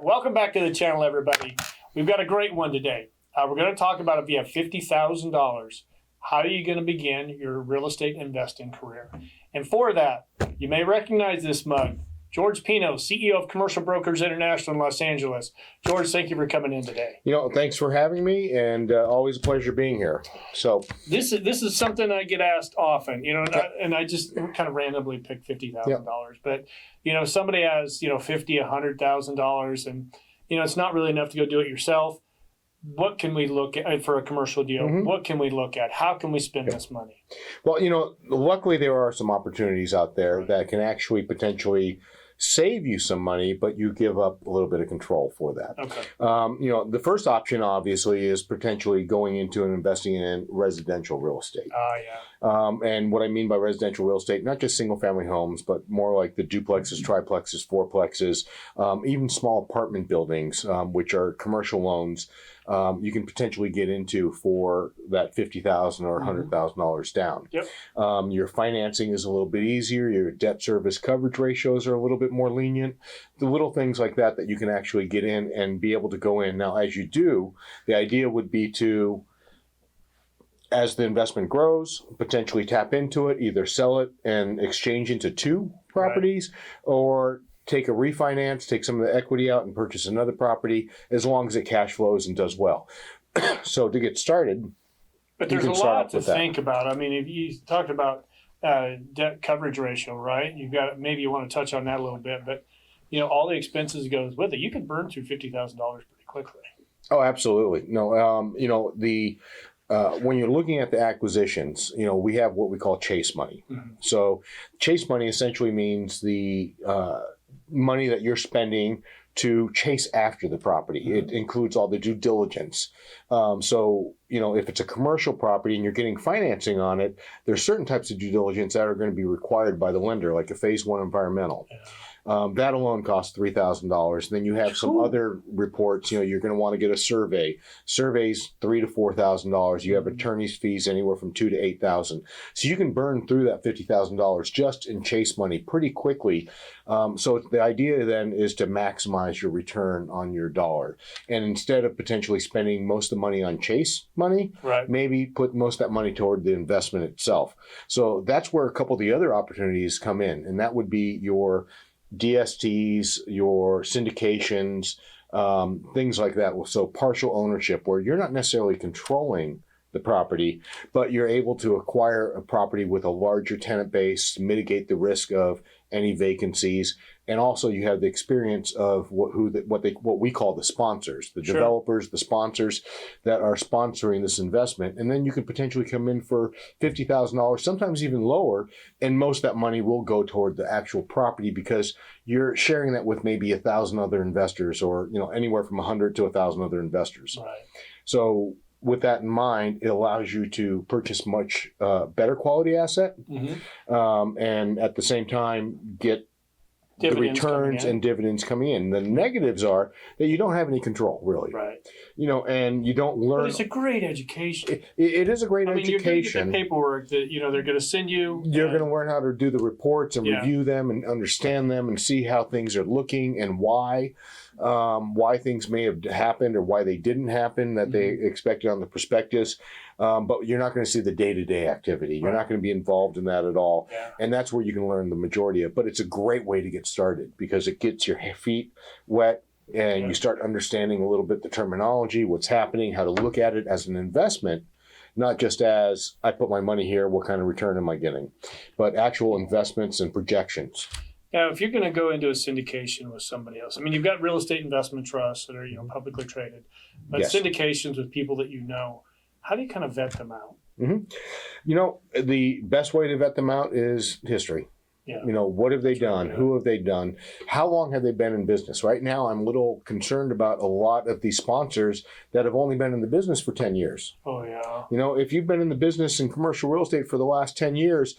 Welcome back to the channel, everybody. We've got a great one today. We're going to talk about if you have $50,000, how are you going to begin your real estate investing career? And for that, you may recognize this mug. George Pino, CEO of Commercial Brokers International in Los Angeles. George, thank you for coming in today. Thanks for having me, and always a pleasure being here. So this is something I get asked often, and I just kind of randomly pick $50,000. But somebody has $50,000, $100,000, and it's not really enough to go do it yourself. What can we look at for a commercial deal? Mm-hmm. What can we look at? How can we spend this money? Well, luckily there are some opportunities out there that can actually potentially save you some money, but you give up a little bit of control for that. Okay. The first option, obviously, is potentially going into and investing in residential real estate. And what I mean by residential real estate, not just single-family homes, but more like the duplexes, triplexes, fourplexes, even small apartment buildings, which are commercial loans. You can potentially get into for that $50,000 or $100,000 down. Yep. Your financing is a little bit easier. Your debt service coverage ratios are a little bit more lenient. The little things like that you can actually get in and be able to go in. Now, as you do, the idea would be to, as the investment grows, potentially tap into it, either sell it and exchange into two properties, or take a refinance, take some of the equity out and purchase another property, as long as it cash flows and does well. So to get started, but there's a lot to think about. I mean, if you talked about debt coverage ratio, right? Maybe you want to touch on that a little bit, but all the expenses goes with it. You can burn through $50,000 pretty quickly. Oh, absolutely. No, when you're looking at the acquisitions, we have what we call chase money. Mm-hmm. So chase money essentially means the money that you're spending to chase after the property. It includes all the due diligence. So, if it's a commercial property and you're getting financing on it, there's certain types of due diligence that are going to be required by the lender, like a phase one environmental. Yeah. That alone costs $3,000. Then you have some other reports. You're going to want to get a survey. Surveys $3,000 to $4,000. You have attorney's fees anywhere from $2,000 to $8,000. So you can burn through that $50,000 just in chase money pretty quickly. So the idea then is to maximize your return on your dollar, and instead of potentially spending most of the money on chase money, maybe put most of that money toward the investment itself. So that's where a couple of the other opportunities come in, and that would be your DSTs, your syndications, things like that. So partial ownership, where you're not necessarily controlling the property, but you're able to acquire a property with a larger tenant base, mitigate the risk of any vacancies, and also you have the experience of what we call the sponsors, the developers, the sponsors that are sponsoring this investment, and then you could potentially come in for $50,000, sometimes even lower, and most of that money will go toward the actual property because you're sharing that with maybe 1,000 other investors, or anywhere from 100 to 1,000 other investors. Right. So with that in mind, it allows you to purchase much better quality asset, and at the same time get dividends, the returns and dividends coming in. The negatives are that you don't have any control, really. Right. And you don't learn. But it's a great education. It is a great education. You're going to get the paperwork that they're going to send you. You're going to learn how to do the reports and review them and understand them and see how things are looking and why things may have happened or why they didn't happen that they expected on the prospectus. But you're not going to see the day-to-day activity. You're not going to be involved in that at all. Yeah. And that's where you can learn the majority of it. But it's a great way to get started because it gets your feet wet and you start understanding a little bit the terminology, what's happening, how to look at it as an investment, not just as I put my money here, what kind of return am I getting, but actual investments and projections. Now, if you're going to go into a syndication with somebody else, you've got real estate investment trusts that are publicly traded, but syndications with people that how do you kind of vet them out? The best way to vet them out is history. Yeah. What have they done? Who have they done? How long have they been in business? Right now, I'm a little concerned about a lot of these sponsors that have only been in the business for 10 years. Oh, yeah. If you've been in the business in commercial real estate for the last 10 years,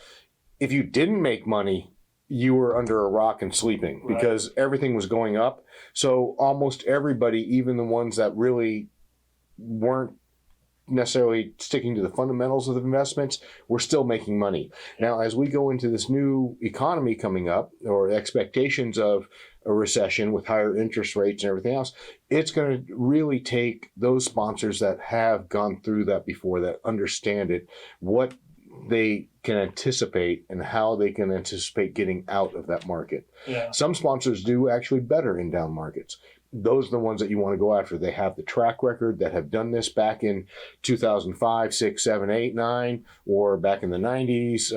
if you didn't make money, you were under a rock and sleeping because everything was going up. So almost everybody, even the ones that really weren't necessarily sticking to the fundamentals of the investments, we're still making money. Now, as we go into this new economy coming up, or expectations of a recession with higher interest rates and everything else, it's going to really take those sponsors that have gone through that before, that understand it, what they can anticipate and how they can anticipate getting out of that market. Yeah. Some sponsors do actually better in down markets. Those are the ones that you want to go after. They have the track record, that have done this back in 2005, 6, 7, 8, 9, or back in the 90s,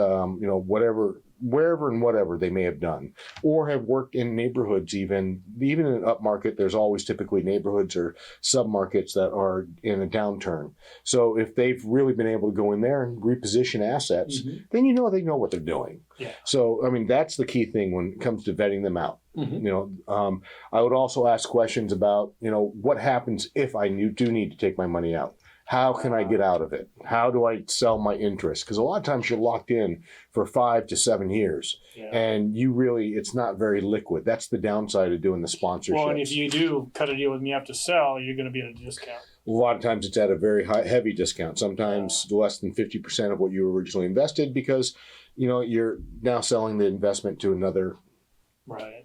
wherever and whatever they may have done, or have worked in neighborhoods. Even in an upmarket, there's always typically neighborhoods or submarkets that are in a downturn. So if they've really been able to go in there and reposition assets, then they know what they're doing. Yeah. So, I mean, that's the key thing when it comes to vetting them out. I would also ask questions about, what happens if I do need to take my money out? How can I get out of it? How do I sell my interest? Because a lot of times you're locked in for 5 to 7 years, and it's not very liquid. That's the downside of doing the sponsorships. Well, and if you do cut a deal with me, you have to sell, you're going to be at a discount. A lot of times it's at a very heavy discount, sometimes less than 50% of what you originally invested, because, you're now selling the investment to another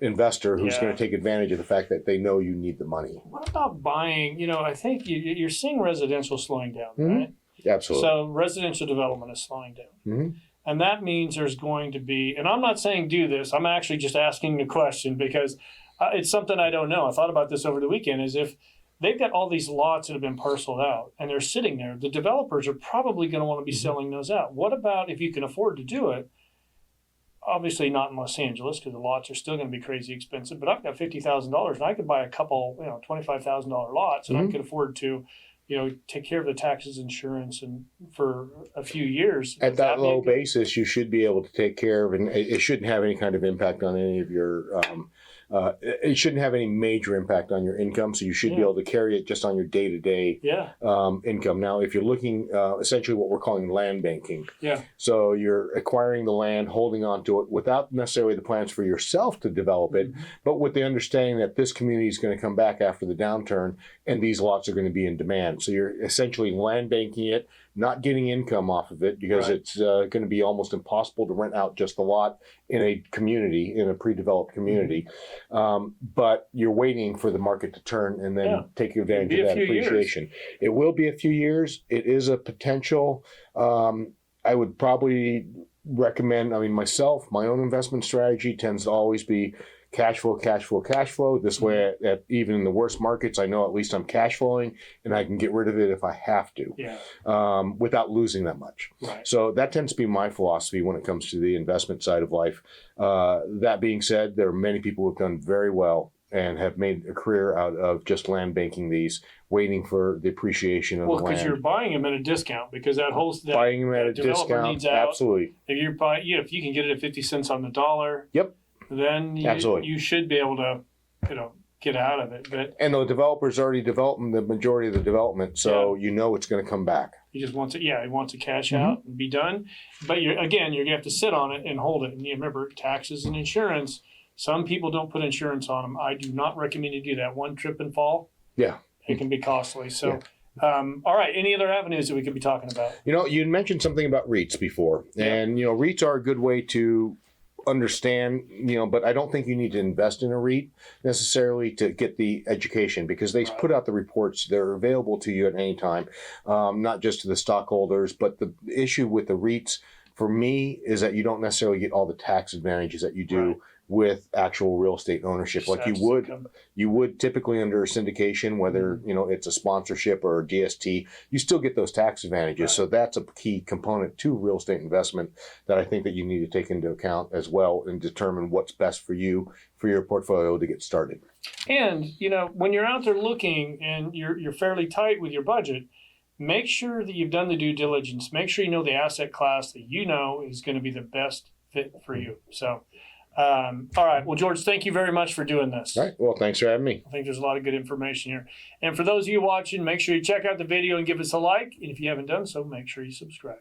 investor who's going to take advantage of the fact that they know you need the money. What about buying? I think you're seeing residential slowing down, right? Absolutely. So residential development is slowing down. And that means there's going to be, and I'm not saying do this, I'm actually just asking the question because it's something I don't know. I thought about this over the weekend, is if they've got all these lots that have been parceled out and they're sitting there, the developers are probably going to want to be selling those out. What about if you can afford to do it? Obviously not in Los Angeles, because the lots are still going to be crazy expensive, but I've got $50,000 and I could buy a couple, $25,000 lots, and I could afford to, take care of the taxes, insurance, and for a few years. At that low basis, you should be able to take care of, and it shouldn't have any kind of impact on any of your, it shouldn't have any major impact on your income, so you should be able to carry it just on your day-to-day income. Now, if you're looking, essentially what we're calling land banking. So you're acquiring the land, holding on to it without necessarily the plans for yourself to develop it, but with the understanding that this community is going to come back after the downturn and these lots are going to be in demand. So you're essentially land banking it, not getting income off of it, because it's going to be almost impossible to rent out just a lot in a community, in a pre-developed community. But you're waiting for the market to turn and then take advantage of that appreciation. It will be a few years. It is a potential. I would probably recommend, myself, my own investment strategy tends to always be cash flow, cash flow, cash flow. This way, even in the worst markets, I know at least I'm cash flowing and I can get rid of it if I have to, without losing that much. So that tends to be my philosophy when it comes to the investment side of life. That being said, there are many people who have done very well and have made a career out of just land banking these, waiting for the appreciation of the land. Well, because you're buying them at a discount, because that whole buying them at a discount, needs out. Absolutely. If you're buying, if you can get it at 50 cents on the dollar, then you should be able to, get out of it. And the developer's already developing the majority of the development, so it's going to come back. He just wants it. He wants to cash out and be done. But you're going to have to sit on it and hold it. And you remember, taxes and insurance. Some people don't put insurance on them. I do not recommend you do that. One trip and fall. It can be costly. So. All right. Any other avenues that we could be talking about? You mentioned something about REITs before, and REITs are a good way to understand, but I don't think you need to invest in a REIT necessarily to get the education, because they put out the reports. They're available to you at any time, not just to the stockholders. But the issue with the REITs for me is that you don't necessarily get all the tax advantages that you do with actual real estate ownership, like you would typically under a syndication, whether it's a sponsorship or a DST. You still get those tax advantages. So that's a key component to real estate investment that I think that you need to take into account as well, and determine what's best for you, for your portfolio to get started. And when you're out there looking and you're fairly tight with your budget, make sure that you've done the due diligence. Make sure you know the asset class that is going to be the best fit for you. So. All right. Well, George, thank you very much for doing this. All right. Well, thanks for having me. I think there's a lot of good information here. And for those of you watching, make sure you check out the video and give us a like. And if you haven't done so, make sure you subscribe.